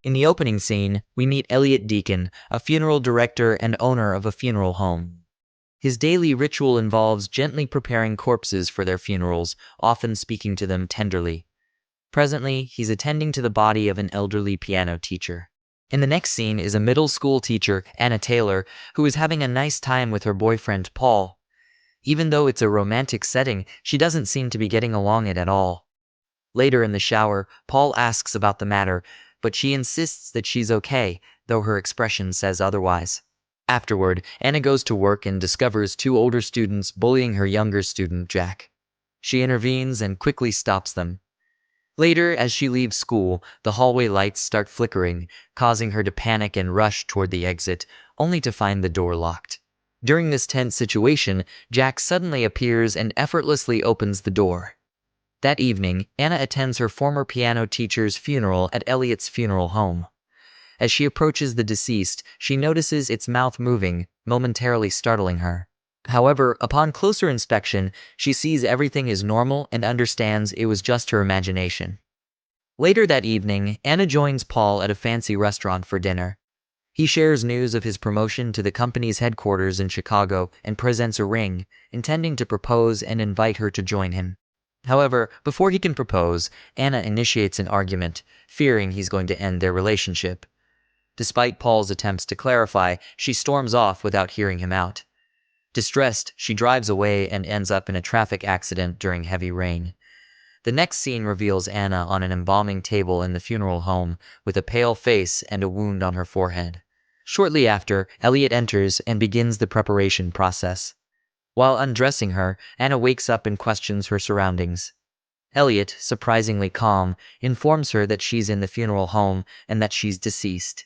In the opening scene, we meet Elliot Deacon, a funeral director and owner of a funeral home. His daily ritual involves gently preparing corpses for their funerals, often speaking to them tenderly. Presently, he's attending to the body of an elderly piano teacher. In the next scene is a middle school teacher, Anna Taylor, who is having a nice time with her boyfriend, Paul. Even though it's a romantic setting, she doesn't seem to be getting along it at all. Later in the shower, Paul asks about the matter, but she insists that she's okay, though her expression says otherwise. Afterward, Anna goes to work and discovers two older students bullying her younger student, Jack. She intervenes and quickly stops them. Later, as she leaves school, the hallway lights start flickering, causing her to panic and rush toward the exit, only to find the door locked. During this tense situation, Jack suddenly appears and effortlessly opens the door. That evening, Anna attends her former piano teacher's funeral at Elliot's funeral home. As she approaches the deceased, she notices its mouth moving, momentarily startling her. However, upon closer inspection, she sees everything is normal and understands it was just her imagination. Later that evening, Anna joins Paul at a fancy restaurant for dinner. He shares news of his promotion to the company's headquarters in Chicago and presents a ring, intending to propose and invite her to join him. However, before he can propose, Anna initiates an argument, fearing he's going to end their relationship. Despite Paul's attempts to clarify, she storms off without hearing him out. Distressed, she drives away and ends up in a traffic accident during heavy rain. The next scene reveals Anna on an embalming table in the funeral home, with a pale face and a wound on her forehead. Shortly after, Elliot enters and begins the preparation process. While undressing her, Anna wakes up and questions her surroundings. Elliot, surprisingly calm, informs her that she's in the funeral home and that she's deceased.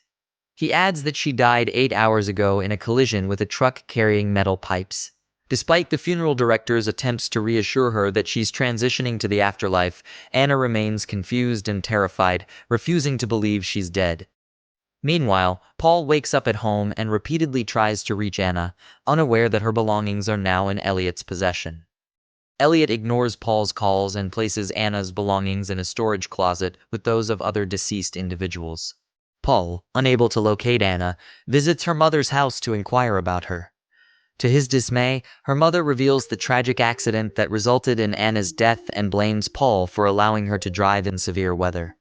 He adds that she died 8 hours ago in a collision with a truck carrying metal pipes. Despite the funeral director's attempts to reassure her that she's transitioning to the afterlife, Anna remains confused and terrified, refusing to believe she's dead. Meanwhile, Paul wakes up at home and repeatedly tries to reach Anna, unaware that her belongings are now in Elliot's possession. Elliot ignores Paul's calls and places Anna's belongings in a storage closet with those of other deceased individuals. Paul, unable to locate Anna, visits her mother's house to inquire about her. To his dismay, her mother reveals the tragic accident that resulted in Anna's death and blames Paul for allowing her to drive in severe weather.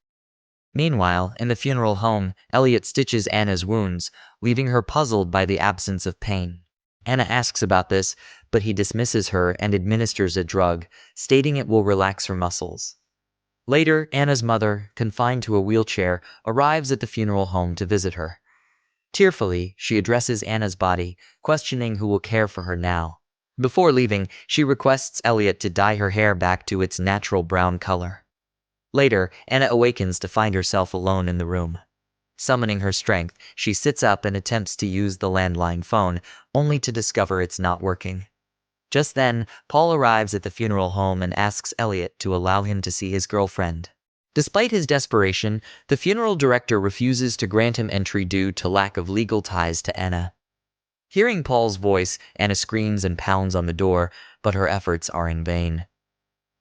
Meanwhile, in the funeral home, Elliot stitches Anna's wounds, leaving her puzzled by the absence of pain. Anna asks about this, but he dismisses her and administers a drug, stating it will relax her muscles. Later, Anna's mother, confined to a wheelchair, arrives at the funeral home to visit her. Tearfully, she addresses Anna's body, questioning who will care for her now. Before leaving, she requests Elliot to dye her hair back to its natural brown color. Later, Anna awakens to find herself alone in the room. Summoning her strength, she sits up and attempts to use the landline phone, only to discover it's not working. Just then, Paul arrives at the funeral home and asks Elliot to allow him to see his girlfriend. Despite his desperation, the funeral director refuses to grant him entry due to lack of legal ties to Anna. Hearing Paul's voice, Anna screams and pounds on the door, but her efforts are in vain.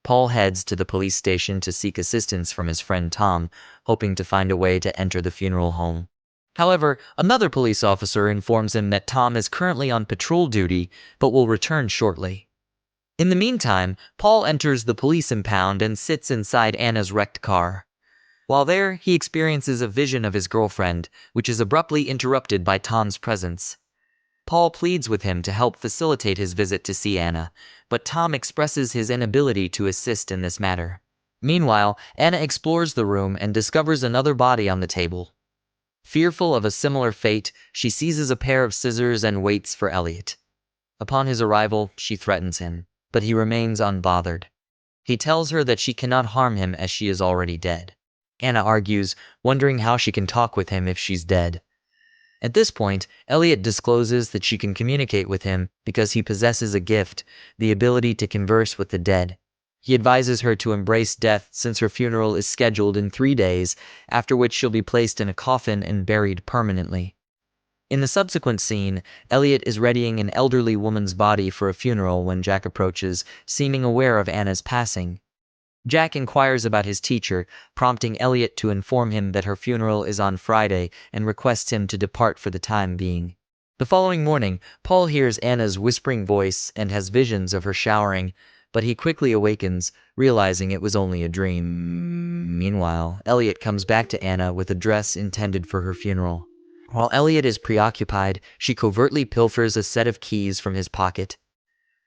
Paul heads to the police station to seek assistance from his friend Tom, hoping to find a way to enter the funeral home. However, another police officer informs him that Tom is currently on patrol duty, but will return shortly. In the meantime, Paul enters the police impound and sits inside Anna's wrecked car. While there, he experiences a vision of his girlfriend, which is abruptly interrupted by Tom's presence. Paul pleads with him to help facilitate his visit to see Anna, but Tom expresses his inability to assist in this matter. Meanwhile, Anna explores the room and discovers another body on the table. Fearful of a similar fate, she seizes a pair of scissors and waits for Elliot. Upon his arrival, she threatens him, but he remains unbothered. He tells her that she cannot harm him as she is already dead. Anna argues, wondering how she can talk with him if she's dead. At this point, Elliot discloses that she can communicate with him because he possesses a gift, the ability to converse with the dead. He advises her to embrace death since her funeral is scheduled in 3 days, after which she'll be placed in a coffin and buried permanently. In the subsequent scene, Elliot is readying an elderly woman's body for a funeral when Jack approaches, seeming aware of Anna's passing. Jack inquires about his teacher, prompting Elliot to inform him that her funeral is on Friday and requests him to depart for the time being. The following morning, Paul hears Anna's whispering voice and has visions of her showering, but he quickly awakens, realizing it was only a dream. Meanwhile, Elliot comes back to Anna with a dress intended for her funeral. While Elliot is preoccupied, she covertly pilfers a set of keys from his pocket.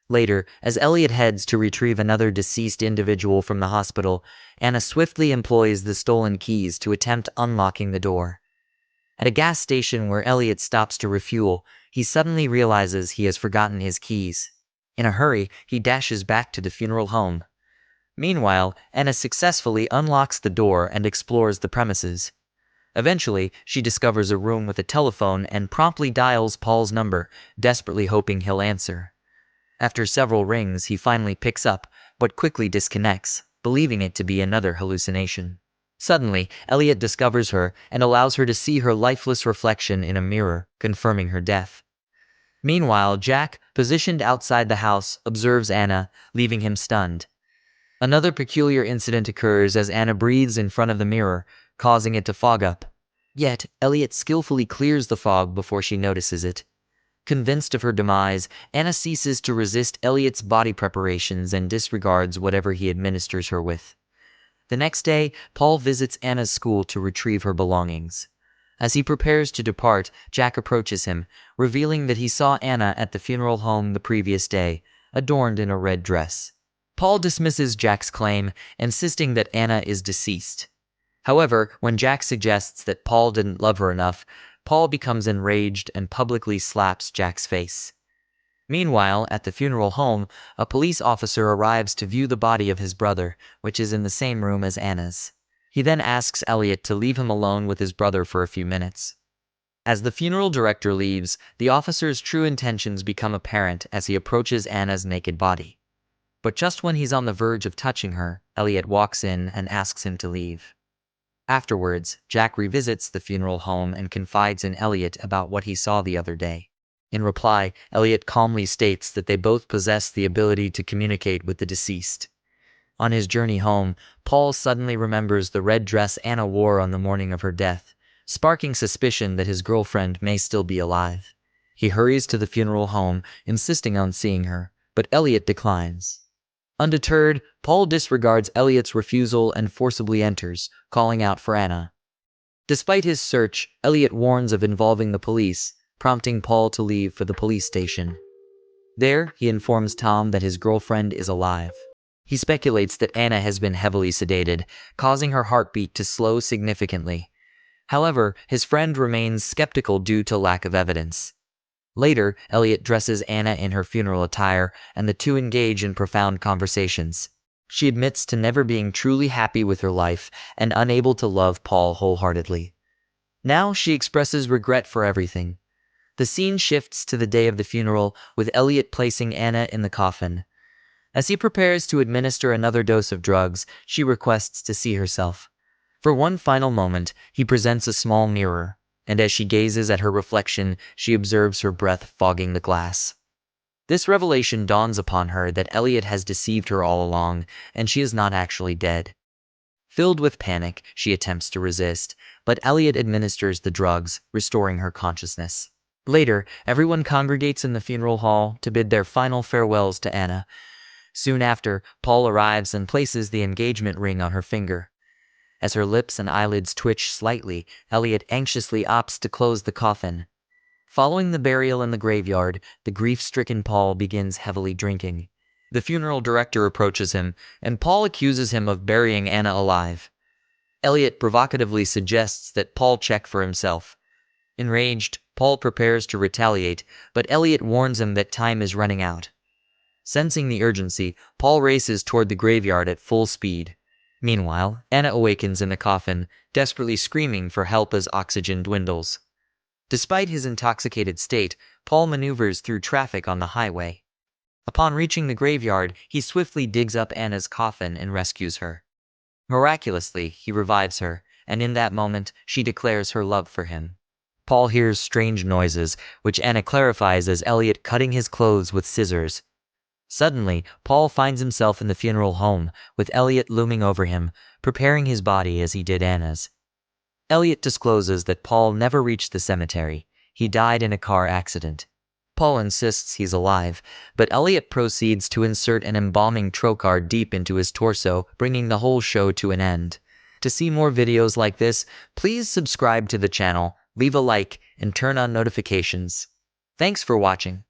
Later, as Elliot heads to retrieve another deceased individual from the hospital, Anna swiftly employs the stolen keys to attempt unlocking the door. At a gas station where Elliot stops to refuel, he suddenly realizes he has forgotten his keys. In a hurry, he dashes back to the funeral home. Meanwhile, Anna successfully unlocks the door and explores the premises. Eventually, she discovers a room with a telephone and promptly dials Paul's number, desperately hoping he'll answer. After several rings, he finally picks up, but quickly disconnects, believing it to be another hallucination. Suddenly, Elliot discovers her and allows her to see her lifeless reflection in a mirror, confirming her death. Meanwhile, Jack, positioned outside the house, observes Anna, leaving him stunned. Another peculiar incident occurs as Anna breathes in front of the mirror, causing it to fog up. Yet, Elliot skillfully clears the fog before she notices it. Convinced of her demise, Anna ceases to resist Elliot's body preparations and disregards whatever he administers her with. The next day, Paul visits Anna's school to retrieve her belongings. As he prepares to depart, Jack approaches him, revealing that he saw Anna at the funeral home the previous day, adorned in a red dress. Paul dismisses Jack's claim, insisting that Anna is deceased. However, when Jack suggests that Paul didn't love her enough, Paul becomes enraged and publicly slaps Jack's face. Meanwhile, at the funeral home, a police officer arrives to view the body of his brother, which is in the same room as Anna's. He then asks Elliot to leave him alone with his brother for a few minutes. As the funeral director leaves, the officer's true intentions become apparent as he approaches Anna's naked body. But just when he's on the verge of touching her, Elliot walks in and asks him to leave. Afterwards, Jack revisits the funeral home and confides in Elliot about what he saw the other day. In reply, Elliot calmly states that they both possess the ability to communicate with the deceased. On his journey home, Paul suddenly remembers the red dress Anna wore on the morning of her death, sparking suspicion that his girlfriend may still be alive. He hurries to the funeral home, insisting on seeing her, but Elliot declines. Undeterred, Paul disregards Elliot's refusal and forcibly enters, calling out for Anna. Despite his search, Elliot warns of involving the police, prompting Paul to leave for the police station. There, he informs Tom that his girlfriend is alive. He speculates that Anna has been heavily sedated, causing her heartbeat to slow significantly. However, his friend remains skeptical due to lack of evidence. Later, Elliot dresses Anna in her funeral attire, and the two engage in profound conversations. She admits to never being truly happy with her life and unable to love Paul wholeheartedly. Now she expresses regret for everything. The scene shifts to the day of the funeral, with Elliot placing Anna in the coffin. As he prepares to administer another dose of drugs, she requests to see herself. For one final moment, he presents a small mirror, and as she gazes at her reflection, she observes her breath fogging the glass. This revelation dawns upon her that Elliot has deceived her all along, and she is not actually dead. Filled with panic, she attempts to resist, but Elliot administers the drugs, restoring her consciousness. Later, everyone congregates in the funeral hall to bid their final farewells to Anna. Soon after, Paul arrives and places the engagement ring on her finger. As her lips and eyelids twitch slightly, Elliot anxiously opts to close the coffin. Following the burial in the graveyard, the grief-stricken Paul begins heavily drinking. The funeral director approaches him, and Paul accuses him of burying Anna alive. Elliot provocatively suggests that Paul check for himself. Enraged, Paul prepares to retaliate, but Elliot warns him that time is running out. Sensing the urgency, Paul races toward the graveyard at full speed. Meanwhile, Anna awakens in the coffin, desperately screaming for help as oxygen dwindles. Despite his intoxicated state, Paul maneuvers through traffic on the highway. Upon reaching the graveyard, he swiftly digs up Anna's coffin and rescues her. Miraculously, he revives her, and in that moment, she declares her love for him. Paul hears strange noises, which Anna clarifies as Elliot cutting his clothes with scissors. Suddenly, Paul finds himself in the funeral home, with Elliot looming over him, preparing his body as he did Anna's. Elliot discloses that Paul never reached the cemetery. He died in a car accident. Paul insists he's alive, but Elliot proceeds to insert an embalming trocar deep into his torso, bringing the whole show to an end. To see more videos like this, please subscribe to the channel, leave a like, and turn on notifications. Thanks for watching.